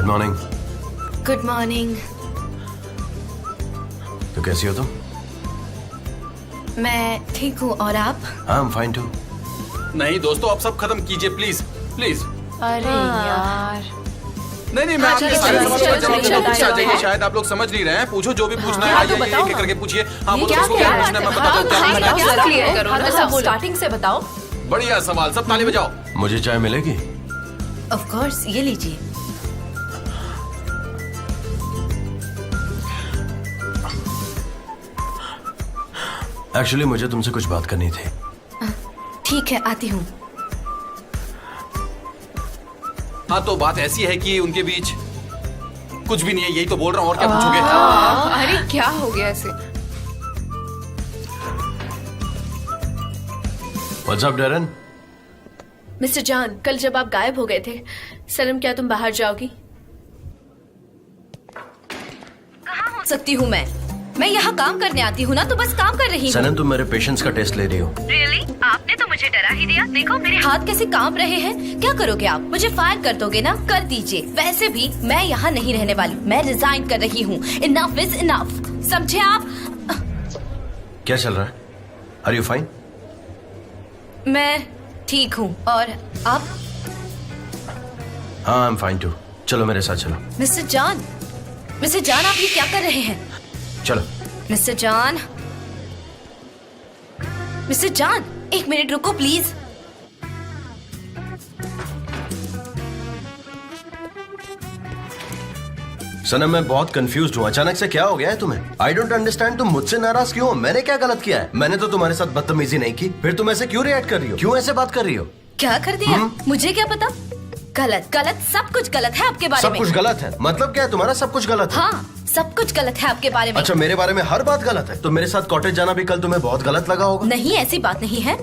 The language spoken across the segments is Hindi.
Good morning. Good morning. तो कैसी हो तुम? मैं ठीक हूँ, और आप? I am fine too. नहीं दोस्तों, आप सब खत्म कीजिए प्लीज प्लीज। अरे यार, नहीं मैं आपके चलो, सारे चलो, सवालों का चलो, जवाब चलो, देता हूँ। चलो, जाइए, चलो। शायद आप लोग समझ नहीं रहे हैं। पूछो जो भी पूछना है, हाँ, तो आइए बताओ एक एक ना। करके पूछिए। हाँ बोलो, क्या उसको क्या क्या बात पूछना है है? मैं बता दूँ। हाँ, क्या बताओ, पूछना है? क्लियर करो ना, सब स्टार्टिंग से बताओ। बढ़िया सवाल, सब ताली बजाओ। मुझे चाय मिलेगी? ऑफ कोर्स, ये लीजिए। एक्चुअली मुझे तुमसे कुछ बात करनी थी। ठीक है, आती हूँ। हाँ तो बात ऐसी है कि उनके बीच कुछ भी नहीं है, यही तो बोल रहा हूँ। और क्या पूछोगे? अरे क्या हो गया ऐसे? What's up Darren? Mister John, कल जब आप गायब हो गए थे, सनम क्या तुम बाहर जाओगी? कहाँ हो सकती हूँ मैं यहाँ काम करने आती हूँ ना, तो बस काम कर रही हूँ। सनम, तुम मेरे पेशेंस का टेस्ट ले रही हो। रियली? आपने तो मुझे डरा ही दिया। देखो मेरे हाथ कैसे कांप रहे हैं। क्या करोगे आप? मुझे फायर कर दोगे ना? कर दीजिए। वैसे भी मैं यहाँ नहीं रहने वाली, मैं रिजाइन कर रही हूँ। इनफ इज इनफ, समझे आप? क्या चल रहा है? Are you fine? मैं ठीक हूँ, और आप? हाँ आई एम फाइन टू। चलो मेरे साथ चलो। मिस्टर जॉन, आप ये क्या कर रहे हैं? चलो। मिस्टर जॉन, एक मिनट रुको प्लीज। सनम, मैं बहुत कंफ्यूज्ड हूँ। अचानक से क्या हो गया है तुम्हें? I don't understand. तुम मुझसे नाराज क्यों हो? मैंने क्या गलत किया है? मैंने तो तुम्हारे साथ बदतमीजी नहीं की, फिर तुम ऐसे क्यों रिएक्ट कर रही हो? क्यों ऐसे बात कर रही हो? क्या कर दिया? मुझे क्या पता। गलत गलत सब कुछ गलत है आपके बारे सब में। कुछ गलत है? मतलब क्या है तुम्हारा? सब कुछ गलत है? हाँ, सब कुछ गलत है आपके बारे में। अच्छा, मेरे बारे में हर बात गलत है? तो मेरे साथ कॉटेज जाना भी कल तुम्हें बहुत गलत लगा होगा। नहीं, ऐसी बात नहीं है।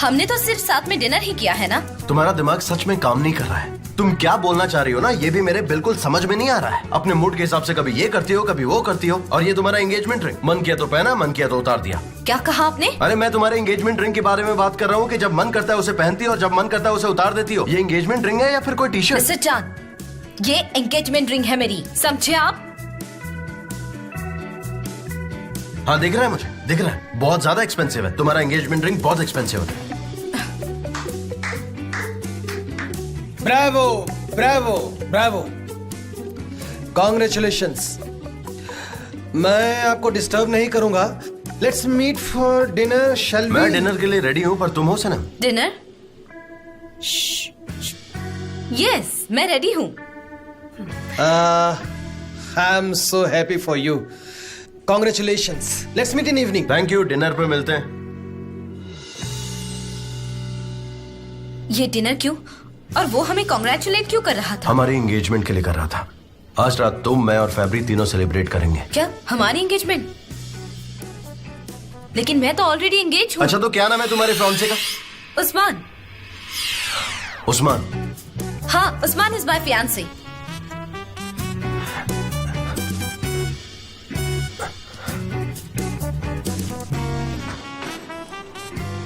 हमने तो सिर्फ साथ में डिनर ही किया है ना। तुम्हारा दिमाग सच में काम नहीं कर रहा है। तुम क्या बोलना चाह रही हो ना, ये भी मेरे बिल्कुल समझ में नहीं आ रहा है। अपने मूड के हिसाब से कभी ये करती हो, कभी वो करती हो। और ये तुम्हारा एंगेजमेंट रिंग, मन किया तो पहना, मन किया तो उतार दिया। क्या कहा आपने? अरे मैं तुम्हारे एंगेजमेंट रिंग के बारे में बात कर रहा हूँ कि जब मन करता है उसे पहनती हो और जब मन करता है उसे उतार देती हो। ये एंगेजमेंट रिंग है या फिर कोई टी शर्ट? मिस्टर जॉन, ये एंगेजमेंट रिंग है मेरी, समझे आप? हाँ दिख रहा है, मुझे दिख रहा है। बहुत ज्यादा एक्सपेंसिव है तुम्हारा एंगेजमेंट रिंग, बहुत एक्सपेंसिव है। Bravo bravo bravo, congratulations. मैं आपको डिस्टर्ब नहीं करूंगा। Let's meet for dinner, shall we? मैं डिनर के लिए रेडी हूँ, पर तुम हो सनम? डिनर? यस, मैं रेडी हूँ। I am so happy for you. Congratulations. Let's meet in evening. Thank you, dinner पे मिलते हैं। ये डिनर क्यों? और वो हमें कॉन्ग्रेचुलेट क्यों कर रहा था? हमारी एंगेजमेंट के लिए कर रहा था। आज रात तुम, मैं और फैब्री तीनों सेलिब्रेट करेंगे। क्या हमारी एंगेजमेंट? लेकिन मैं तो ऑलरेडी एंगेज हूँ। अच्छा तो क्या नाम है तुम्हारे फियांसे का? उस्मान। उस्मान? हाँ, Usman is my fiance.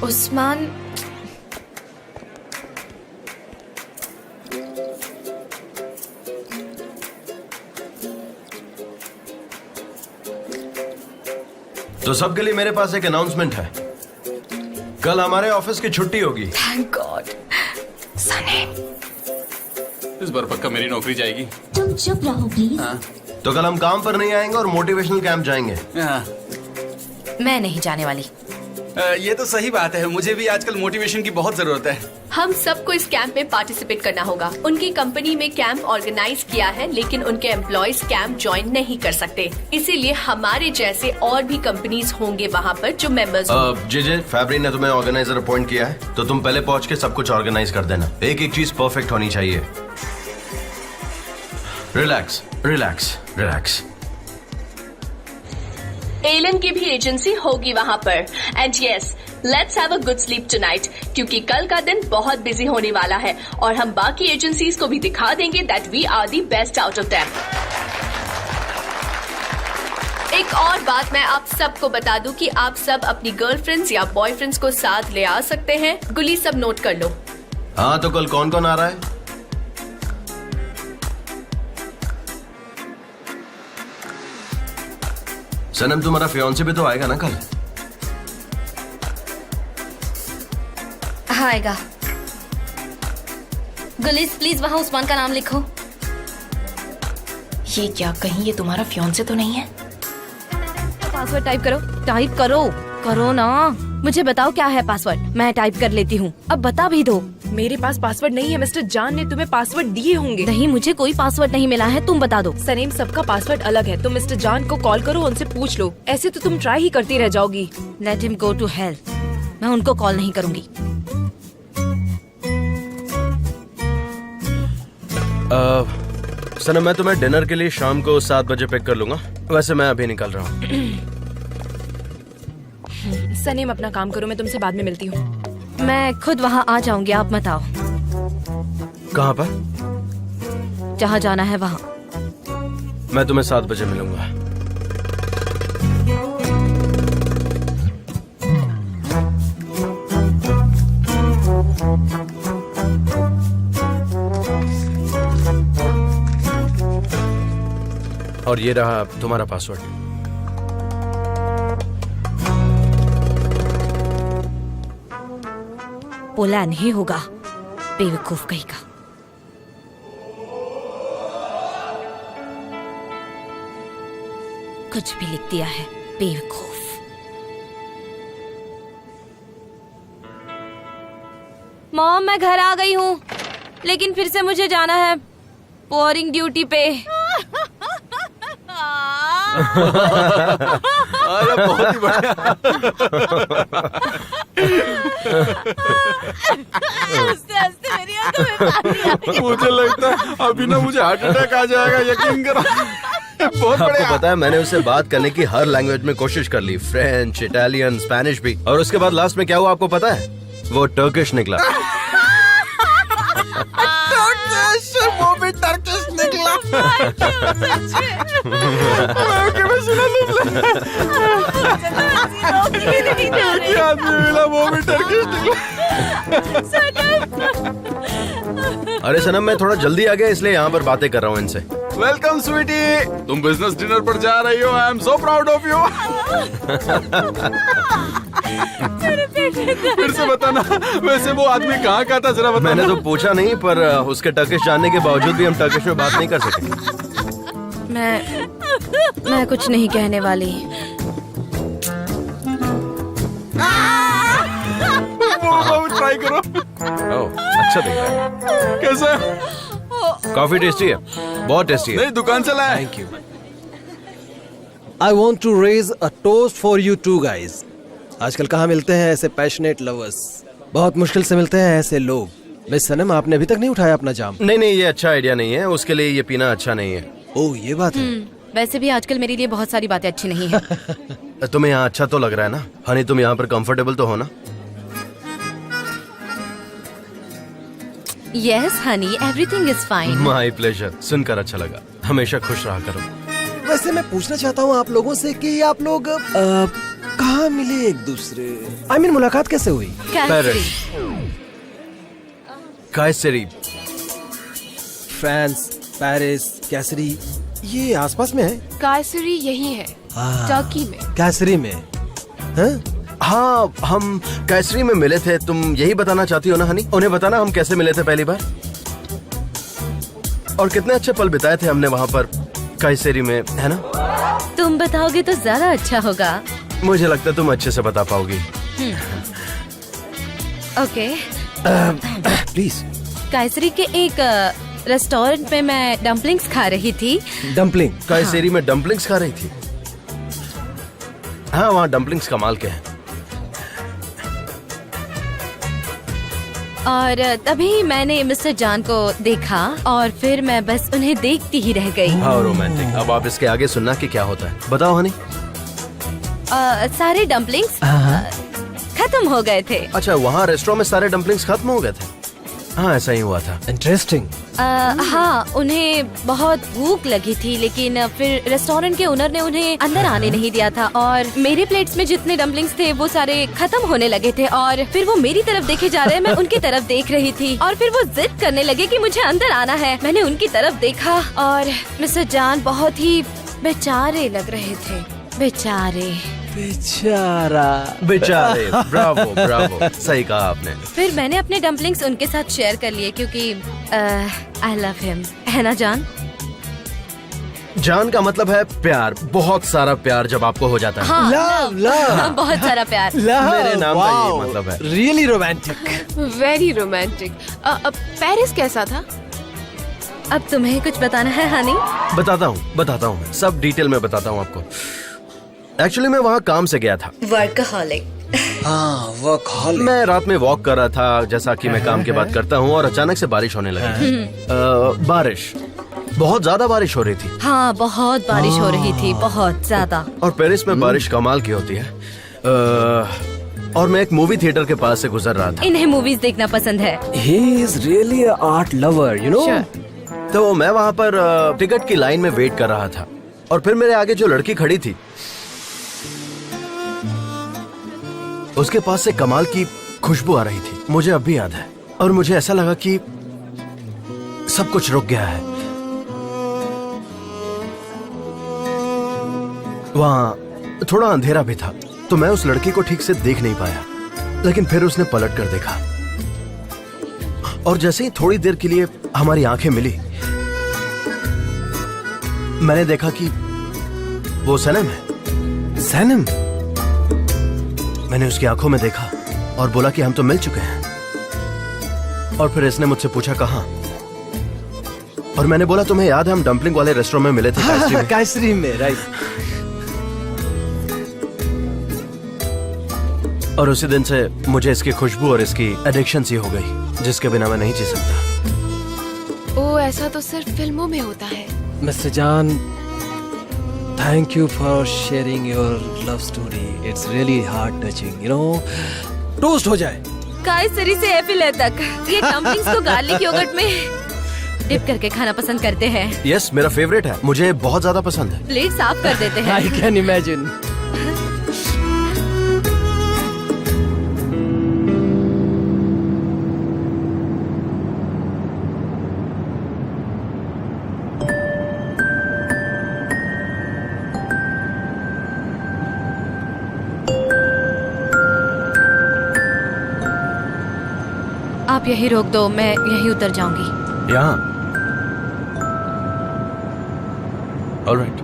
Usman तो सबके लिए मेरे पास एक अनाउंसमेंट है। कल हमारे ऑफिस की छुट्टी होगी। Thank God. सनी, इस बार पक्का मेरी नौकरी जाएगी। तुम चुप रहो प्लीज। तो कल हम काम पर नहीं आएंगे और मोटिवेशनल कैंप जाएंगे। हाँ, मैं नहीं जाने वाली। ये तो सही बात है। मुझे भी आजकल मोटिवेशन की बहुत जरूरत है। हम सबको इस कैंप में पार्टिसिपेट करना होगा। उनकी कंपनी में कैंप ऑर्गेनाइज किया है, लेकिन उनके एम्प्लॉयज कैंप ज्वाइन नहीं कर सकते। इसीलिए हमारे जैसे और भी कंपनीज होंगे वहाँ पर जो मेंबर्स होंगे। जे फैब्री ने तुम्हें ऑर्गेनाइजर अपॉइंट किया है, तो तुम पहले पहुंच के सब कुछ ऑर्गेनाइज कर देना। एक एक चीज परफेक्ट होनी चाहिए। Relax relax relax. एलन की भी एजेंसी होगी वहाँ पर। And yes, let's have a good sleep tonight, क्योंकि कल का दिन बहुत बिजी होने वाला है और हम बाकी एजेंसीज को भी दिखा देंगे that we are the best out of them. एक और बात मैं आप सबको बता दूं कि आप सब अपनी गर्लफ्रेंड्स या बॉयफ्रेंड्स को साथ ले आ सकते हैं। गुली, सब नोट कर लो। हाँ तो कल कौन कौन आ रहा है? सनम तुम्हारा फियांसे भी तो आएगा ना कल? हाँ आएगा। गुलिस प्लीज वहाँ उस्मान का नाम लिखो। ये क्या, कहीं ये तुम्हारा फियांसे तो नहीं है? पासवर्ड टाइप करो। टाइप करो करो ना। मुझे बताओ क्या है पासवर्ड, मैं टाइप कर लेती हूँ। अब बता भी दो। मेरे पास पासवर्ड नहीं है, मिस्टर जान ने तुम्हें पासवर्ड दिए होंगे। नहीं, मुझे कोई पासवर्ड नहीं मिला है, तुम बता दो। सनीम, सबका पासवर्ड अलग है। तुम मिस्टर जान को कॉल करो, उनसे पूछ लो। ऐसे तो तुम ट्राई ही करती रह जाओगी। Let him go to hell. मैं उनको कॉल नहीं करूंगी। सनम मैं तुम्हें डिनर के लिए शाम को 7 बजे पिक कर लूंगा। वैसे मैं अभी निकल रहा हूँ। सनीम अपना काम करो, मैं तुमसे बाद में मिलती हूँ। मैं खुद वहाँ आ जाऊंगी, आप मत आओ। कहाँ पर? जहाँ जाना है वहाँ। मैं तुम्हें 7 बजे मिलूंगा। और ये रहा तुम्हारा पासवर्ड। बोला नहीं होगा, बेवकूफ कहीं का। कुछ भी लिख दिया है, बेवकूफ। मॉम मैं घर आ गई हूँ, लेकिन फिर से मुझे जाना है बोरिंग ड्यूटी पे। अरे बहुत ही बढ़िया। मुझे लगता है अभी ना मुझे हार्ट अटैक आ जाएगा, यकीन करो। बहुत आपको बढ़िया। पता है मैंने उससे बात करने की हर लैंग्वेज में कोशिश कर ली, फ्रेंच, इटालियन, स्पेनिश भी। और उसके बाद लास्ट में क्या हुआ आपको पता है? वो टर्किश निकला। वो भी टर्किश निकला। आदमी मिला, वो भी टर्किश निकला। अरे सनम मैं थोड़ा जल्दी आ गया इसलिए यहाँ पर बातें कर रहा हूँ इनसे। वेलकम स्वीटी, तुम बिजनेस डिनर पर जा रही हो। आई am so proud of you. फिर से बताना, वैसे वो आदमी कहाँ का था जरा बताना। मैंने तो पूछा नहीं, पर उसके टर्किश जानने के बावजूद भी हम टर्किश में बात नहीं कर सके। मैं कुछ नहीं कहने वाली। वो ट्राई करो। ओह, अच्छा दिख रहा है। कैसा? काफी टेस्टी है, बहुत टेस्टी है। नहीं, दुकान से लाया। Thank you. I want to raise a toast for you two guys. आजकल कहाँ मिलते हैं ऐसे पैशनेट लवर्स? बहुत मुश्किल से मिलते हैं ऐसे लोग। मिस सनम, आपने अभी तक नहीं उठाया अपना जाम। नहीं, ये अच्छा आइडिया नहीं है, उसके लिए ये पीना अच्छा नहीं है। ओह, ये बात है। वैसे भी आजकल मेरे लिए बहुत सारी बातें अच्छी नहीं है। तुम्हें यहाँ अच्छा तो लग रहा है ना? हनी तुम यहाँ पर कंफर्टेबल तो हो ना? Yes Honey, everything is fine. My pleasure, सुनकर अच्छा लगा। हमेशा खुश रहा करो। वैसे मैं पूछना चाहता हूँ आप लोगों से कि आप लोग कहाँ मिले एक दूसरे? I mean, मुलाकात कैसे हुई? पेरिस, कायसरी। फ्रांस, पेरिस, कैसरी, ये आसपास में है। कायसरी यही है, टर्की में। कैसरी में? हाँ? हाँ, हम कैसरी में मिले थे। तुम यही बताना चाहती हो ना हनी? उन्हें बताना हम कैसे मिले थे पहली बार, और कितने अच्छे पल बिताए थे हमने वहाँ पर कैसरी में, है ना? तुम बताओगे तो ज्यादा अच्छा होगा। मुझे लगता है तुम अच्छे से बता पाओगी। ओके। प्लीज। कायसरी के एक रेस्टोरेंट में मैं डम्पलिंग्स खा रही थी। डम्पलिंग? कैसरी में डम्पलिंग्स खा रही थी? हाँ, वहाँ डम्पलिंग्स कमाल के हैं। और तभी मैंने मिस्टर जान को देखा और फिर मैं बस उन्हें देखती ही रह गई। हाँ, रोमांटिक। अब आप इसके आगे सुनना कि क्या होता है, बताओ हनी। सारे डम्पलिंग्स खत्म हो गए थे। अच्छा, वहाँ रेस्टोरेंट में सारे डम्पलिंग्स खत्म हो गए थे? हाँ, ऐसा ही हुआ था। इंटरेस्टिंग। हाँ, उन्हें बहुत भूख लगी थी, लेकिन फिर रेस्टोरेंट के ओनर ने उन्हें अंदर आने नहीं दिया था और मेरे प्लेट्स में जितने डम्पलिंग्स थे वो सारे खत्म होने लगे थे और फिर वो मेरी तरफ देखे जा रहे, मैं उनकी तरफ देख रही थी और फिर वो जिद करने लगे कि मुझे अंदर आना है। मैंने उनकी तरफ देखा और मिस्टर जान बहुत ही बेचारे लग रहे थे। बेचारे। बेचारा। बेचारे। ब्रावो ब्रावो, सही कहा आपने। फिर मैंने अपने डम्पलिंग्स उनके साथ शेयर कर लिए क्योंकि आई लव हिम, है ना जान? जान का मतलब है प्यार, बहुत सारा प्यार जब आपको हो जाता है। हाँ, लव लव बहुत सारा प्यार। मेरे नाम का यही मतलब है। Really romantic. Very romantic. Paris कैसा था? अब तुम्हें कुछ बताना है हनी? बताता हूँ, सब डिटेल में बताता हूँ आपको। एक्चुअली मैं वहाँ काम से गया था। वर्कहॉलिक। हाँ, वर्कहॉलिक। मैं रात में वॉक कर रहा था, जैसा कि मैं काम के बाद करता हूँ, और अचानक से बारिश होने लगी। बारिश, बहुत ज्यादा बारिश हो रही थी। हाँ, बहुत बारिश हो रही थी, बहुत ज्यादा। और पेरिस में बारिश कमाल की होती है। और मैं एक मूवी थिएटर के पास से गुजर रहा था। इन्हें मूवीज देखना पसंद है। He is really an art lover, you know? तो मैं वहाँ पर टिकट की लाइन में वेट कर रहा था, और फिर मेरे आगे जो लड़की खड़ी थी, उसके पास से कमाल की खुशबू आ रही थी। मुझे अब भी याद है, और मुझे ऐसा लगा कि सब कुछ रुक गया है। वहाँ थोड़ा अंधेरा भी था, तो मैं उस लड़की को ठीक से देख नहीं पाया, लेकिन फिर उसने पलट कर देखा, और जैसे ही थोड़ी देर के लिए हमारी आंखें मिली, मैंने देखा कि वो सनम है। सनम? मैंने उसकी आंखों में देखा और बोला कि हम तो मिल चुके हैं। और फिर इसने मुझसे पूछा कहाँ, और मैंने बोला तुम्हें याद है हम डम्पलिंग वाले रेस्टोरेंट में मिले थे कायसरी में? कायसरी में, राइट। और उसी दिन से मुझे इसकी खुशबू और इसकी एडिक्शन सी हो गई, जिसके बिना मैं नहीं जी सकता। ओ, ऐसा तो सिर्फ फिल्मों में होता है। मिस्टर जान, thank you for sharing your love story. It's really heart touching, you know. Toast हो जाए। कायसरी से एफिले तक ये डम्पलिंग्स को गार्लिक योगर्ट में डिप करके खाना पसंद करते हैं। यस, मेरा फेवरेट है, मुझे बहुत ज्यादा पसंद है। प्लेट साफ कर देते हैं। I can imagine. आप यही रोक दो, मैं यही उतर जाऊंगी। यहाँ? ऑलराइट।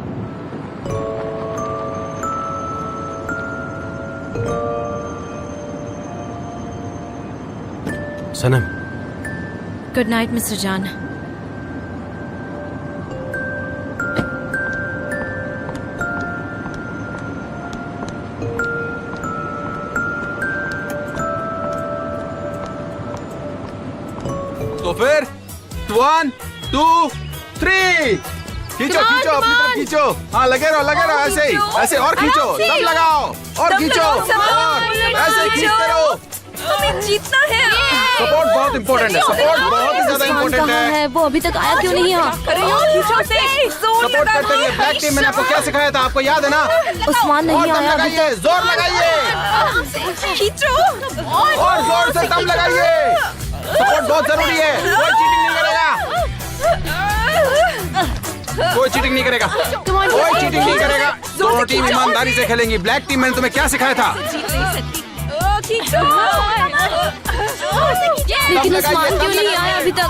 सनम। गुड नाइट मिस्टर जान। तो फिर 1 2 3 खींचो खींचो अपनी तरफ खींचो। हाँ, लगे रहो ऐसे ही, ऐसे और खींचो, दम लगाओ और खींचो, और ऐसे खींचते रहो। हमें जीतना है। सपोर्ट बहुत इम्पोर्टेंट है, सपोर्ट बहुत ही ज्यादा इम्पोर्टेंट है। वो अभी तक आया क्यों नहीं यहाँ? सपोर्ट करते रहिए। ब्लैक टीम मैंने आपको क्या सिखाया था, आपको याद है ना? उस्मान और नहीं दम आया अभी लगाइए, तक। जोर लगाइए, खींचो। और जोर से दम लगाइए। सपोर्ट बहुत जरूरी है। कोई चीटिंग नहीं करेगा, कोई चीटिंग नहीं करेगा, कोई चीटिंग नहीं करेगा। दोनों टीम ईमानदारी से खेलेंगी। ब्लैक टीम मैंने तुम्हें क्या सिखाया था? लेकिन उस्मान क्यों नहीं आया अभी तक?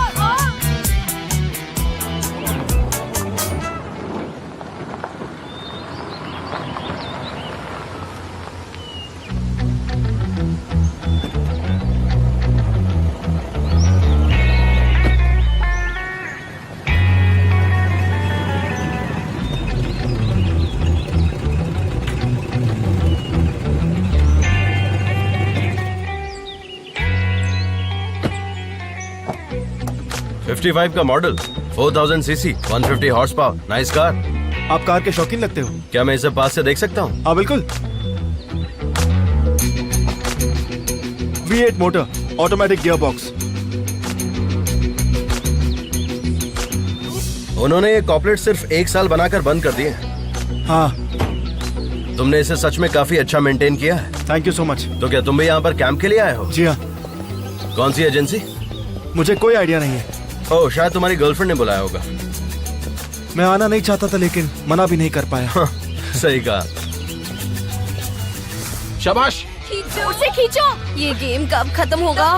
का model, 4000 CC, 150 horse power, nice car. आप कार के शौकीन लगते हो? क्या मैं इसे पास से देख सकता हूँ? हाँ बिल्कुल। V8 motor, automatic gear box. उन्होंने ये कॉपलेट सिर्फ 1 साल बनाकर बंद कर दिए। हाँ। तुमने इसे सच में काफी अच्छा मेंटेन किया है। Thank you so much. तो क्या तुम भी यहाँ पर कैंप के लिए आए हो? जी हाँ। कौन सी एजेंसी? मुझे कोई आइडिया नहीं है। ओह, शायद तुम्हारी गर्लफ्रेंड ने बुलाया होगा। मैं आना नहीं चाहता था, लेकिन मना भी नहीं कर पाया। सही कहा। शाबाश। उसे खींचो। ये गेम कब खत्म होगा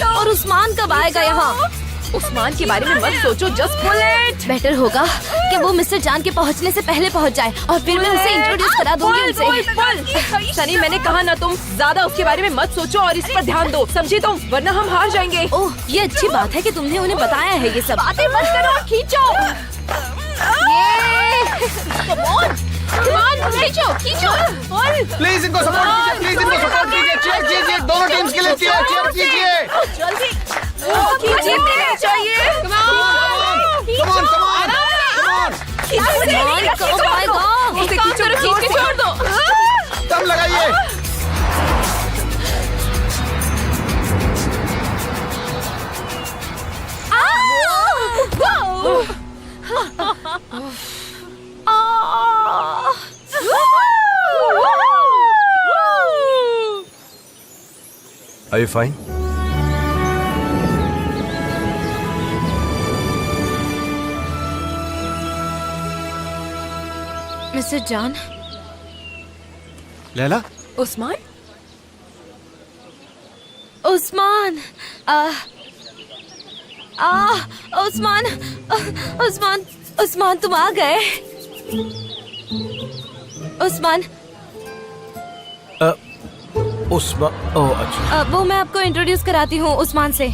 और उस्मान कब आएगा यहाँ? उस्मान के बारे में मत सोचो, जस्ट पुल इट। बेटर होगा कि वो मिस्टर जान के पहुँचने से पहले पहुँच जाए और फिर मैं उसे इंट्रोड्यूस करा दूंगी उनसे। सनी, मैंने कहा ना, तुम ज्यादा उसके बारे में मत सोचो और इस पर ध्यान दो, समझी तुम, वरना हम हार जाएंगे। ओह, ये अच्छी बात है कि तुमने उन्हें बताया है ये सब। बातें मत करो, खींचो। प्लीज इनको सपोर्ट कीजिए, प्लीज इनको सपोर्ट कीजिए, चीयर कीजिए, दोनों टीम्स के लिए चीयर कीजिए। जल्दी खींचने चाहिए। Come on, come on। कब आएगा? उसे खींचो, खींच के छोड़ दो। दम लगाइए। Are you fine? मिस्टर जान, लैला, उस्मान, उस्मान, उस्मान, उस्मान, उस्मान, तुम आ गए। उस्मान, उस्मान, ओह अच्छा। वो मैं आपको इंट्रोड्यूस कराती हूँ उस्मान से।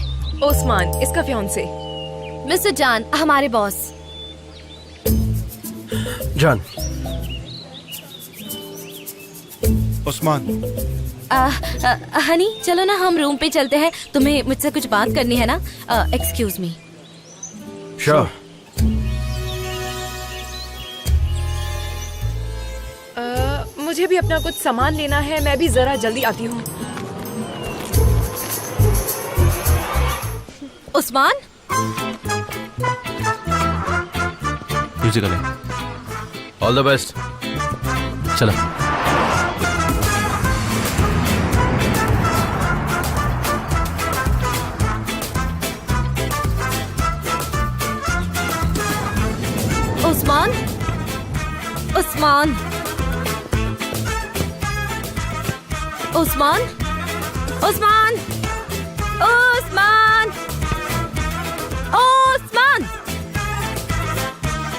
उस्मान इसका फियांसे। मिस्टर जान, हमारे बॉस। जान, उस्मान। हनी, चलो ना हम रूम पे चलते हैं, तुम्हें मुझसे कुछ बात करनी है ना। Excuse me. श्योर। मुझे भी अपना कुछ सामान लेना है, मैं भी जरा जल्दी आती हूँ। उस्मान, म्यूजिक है। All the best. चलो। उस्मान, उस्मान, उस्मान, उस्मान, उस्मान, उस्मान,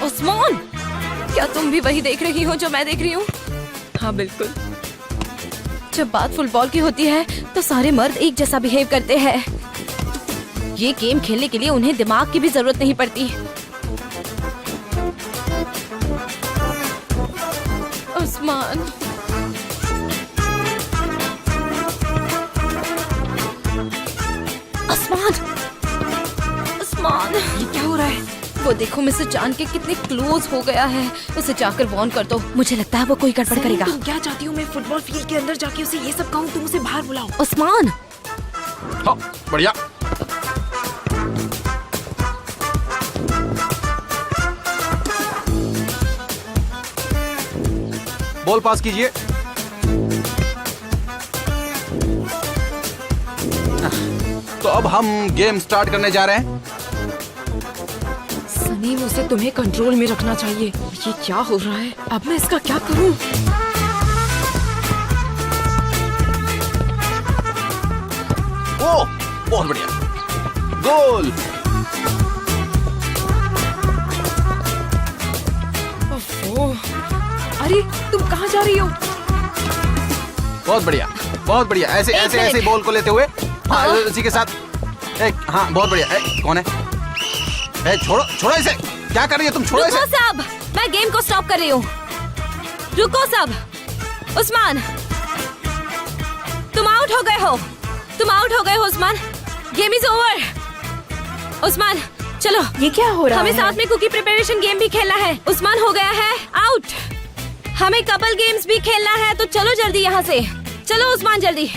उस्मान, क्या तुम भी वही देख रही हो जो मैं देख रही हूँ? हाँ बिल्कुल। जब बात फुटबॉल की होती है तो सारे मर्द एक जैसा बिहेव करते हैं। ये गेम खेलने के लिए उन्हें दिमाग की भी जरूरत नहीं पड़ती। उस्मान, उस्मान, उस्मान, ये क्या हो रहा है? वो देखो मिस्टर जान के कितने क्लोज हो गया है। उसे जाकर वॉर्न कर दो, मुझे लगता है वो कोई गड़बड़ करेगा। तुम क्या चाहती हो? मैं फुटबॉल फील्ड के अंदर जाके उसे ये सब कहूँ? तुम उसे बाहर बुलाओ। उस्मान, हाँ, बढ़िया। बॉल पास कीजिए। तो अब हम गेम स्टार्ट करने जा रहे हैं। सनी, उसे तुम्हें कंट्रोल में रखना चाहिए। ये क्या हो रहा है? अब मैं इसका क्या करूं? ओ, बहुत बढ़िया। गोल। ओफो, अरे तुम कहाँ जा रही हो? बहुत बढ़िया, बहुत बढ़िया। ऐसे एक ऐसे मिनट। ऐसे बॉल को लेते हुए, हाँ, इसी के साथ एक, हाँ, बहुत बढ़िया। कौन है? छोड़ो, छोड़ो इसे। क्या कर रही है तुम? छोड़ो रुको इसे। सब, मैं गेम को स्टॉप कर रही हूँ। रुको सब। उस्मान, तुम आउट हो गए हो। तुम आउट हो गए हो Usman. Game is over. Usman, चलो। ये क्या हो रहा हमें है? साथ में कुकी प्रिपरेशन गेम भी खेलना है। उस्मान हो गया है आउट। हमें कपल गेम्स भी खेलना है, तो चलो जल्दी यहाँ से। चलो उस्मान, जल्दी।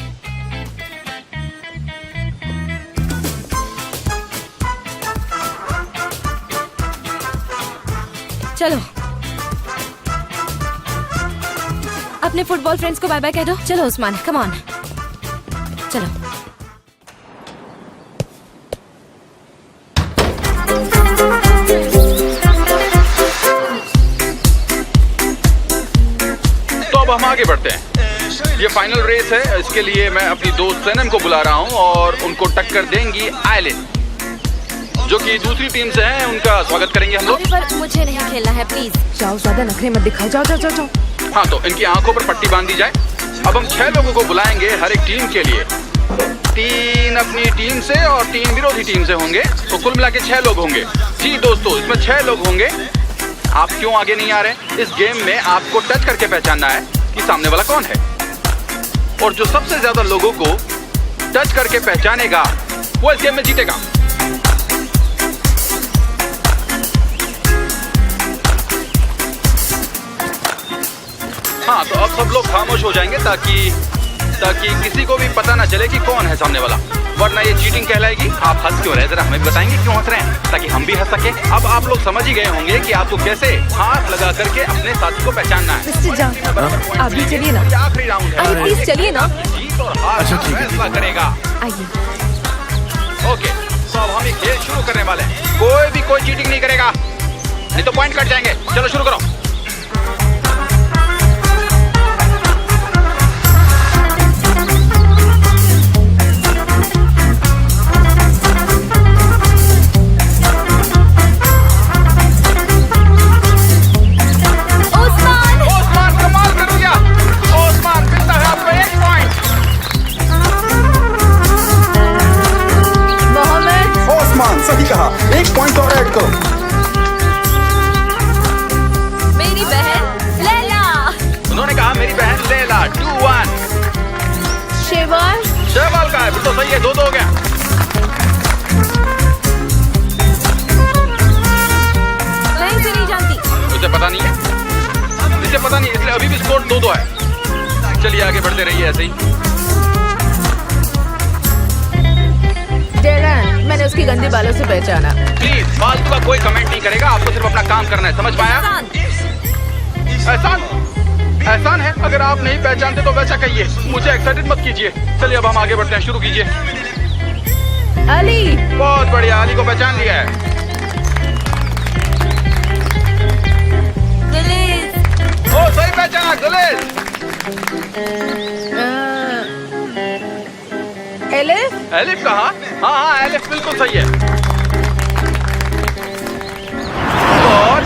चलो, अपने फुटबॉल फ्रेंड्स को बाय बाय कह दो। चलो उस्मान, कम ऑन, चलो। तो अब हम आगे बढ़ते हैं। ये फाइनल रेस है, इसके लिए मैं अपनी दोस्त सनम को बुला रहा हूँ और उनको टक्कर देंगी आयलिन, जो कि दूसरी टीम से हैं। उनका स्वागत करेंगे हम लोग। अरे पर मुझे नहीं खेलना है, प्लीज। जाओ, ज्यादा नखरे मत दिखाओ, जाओ जाओ जाओ जाओ। हाँ, तो इनकी आंखों पर पट्टी बांध दी जाए। अब हम 6 लोगों को बुलाएंगे हर एक टीम के लिए। 3 अपनी टीम से और 3 विरोधी टीम से होंगे, तो कुल मिला के 6 लोग होंगे। जी दोस्तों, इसमें 6 लोग होंगे। आप क्यों आगे नहीं आ रहे? इस गेम में आपको टच करके पहचानना है कि सामने वाला कौन है, और जो सबसे ज्यादा लोगों को टच करके पहचानेगा वो इस गेम में जीतेगा। हाँ, तो अब सब लोग खामोश हो जाएंगे ताकि किसी को भी पता ना चले कि कौन है सामने वाला, वरना ये चीटिंग कहलाएगी। आप हंस क्यों रहे, जरा हमें बताएंगे क्यों हंस रहे हैं, ताकि हम भी हंस सके। अब आप लोग समझ ही गए होंगे कि आपको कैसे हाथ लगा करके अपने साथी को पहचानना है। मिस्टर जॉन, आप भी चलिए ना। ये आखिरी राउंड है। अरे प्लीज चलिए ना। जीत और हार अच्छा, ठीक है, फैसला करेगा। आइए। ओके, तो अब हम ये खेल शुरू करने वाले हैं। कोई चीटिंग नहीं करेगा, नहीं तो पॉइंट कट जाएंगे। चलो शुरू करो। ओस्मान कमाल कर दिया। ओस्मान मिलता है आपको 1 पॉइंट। मोहम्मद। ओस्मान, सही कहा। 1 पॉइंट और ऐड करो। मेरी बहन लैला। उन्होंने कहा मेरी बहन लैला। 2-1। शेवाल। शेवाल का है, फिर तो सही है। 2-2 हो गया। मैं इसे नहीं जानती। तुझे पता नहीं है? मुझे पता नहीं, इसलिए अभी भी स्कोर 2-2 है। चलिए आगे बढ़ते रहिए ऐसे ही। डेरन, मैंने उसकी गंदी बालों से पहचाना। प्लीज फालतू का कोई कमेंट नहीं करेगा, आपको सिर्फ अपना काम करना है, समझ पाया? एहसान है, अगर आप नहीं पहचानते तो वैसा कहिए, मुझे एक्साइटेड मत कीजिए। चलिए अब हम आगे बढ़ते हैं, शुरू कीजिए। अली। बहुत बढ़िया, अली को पहचान लिया है। ओ सही पहचाना, गुलिस। एलिफ। एलिफ कहा? हाँ, एलिफ बिल्कुल सही है। और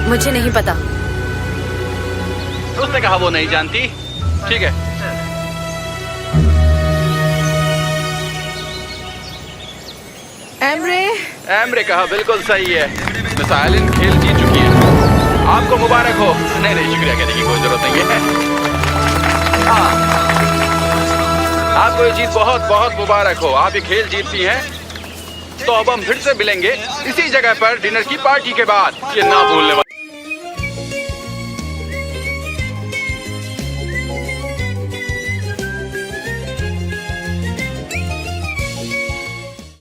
मुझे नहीं पता। उसने कहा वो नहीं जानती। ठीक है, एमरे कहा बिल्कुल सही है। मिस आयलिन खेल जीत चुकी है, आपको मुबारक हो। नहीं, शुक्रिया कहने की कोई जरूरत नहीं है। हाँ, आपको ये जीत बहुत बहुत मुबारक हो, आप ये खेल जीतती हैं। तो अब हम फिर से मिलेंगे इसी जगह पर डिनर की पार्टी के बाद। ये ना भूलने वाले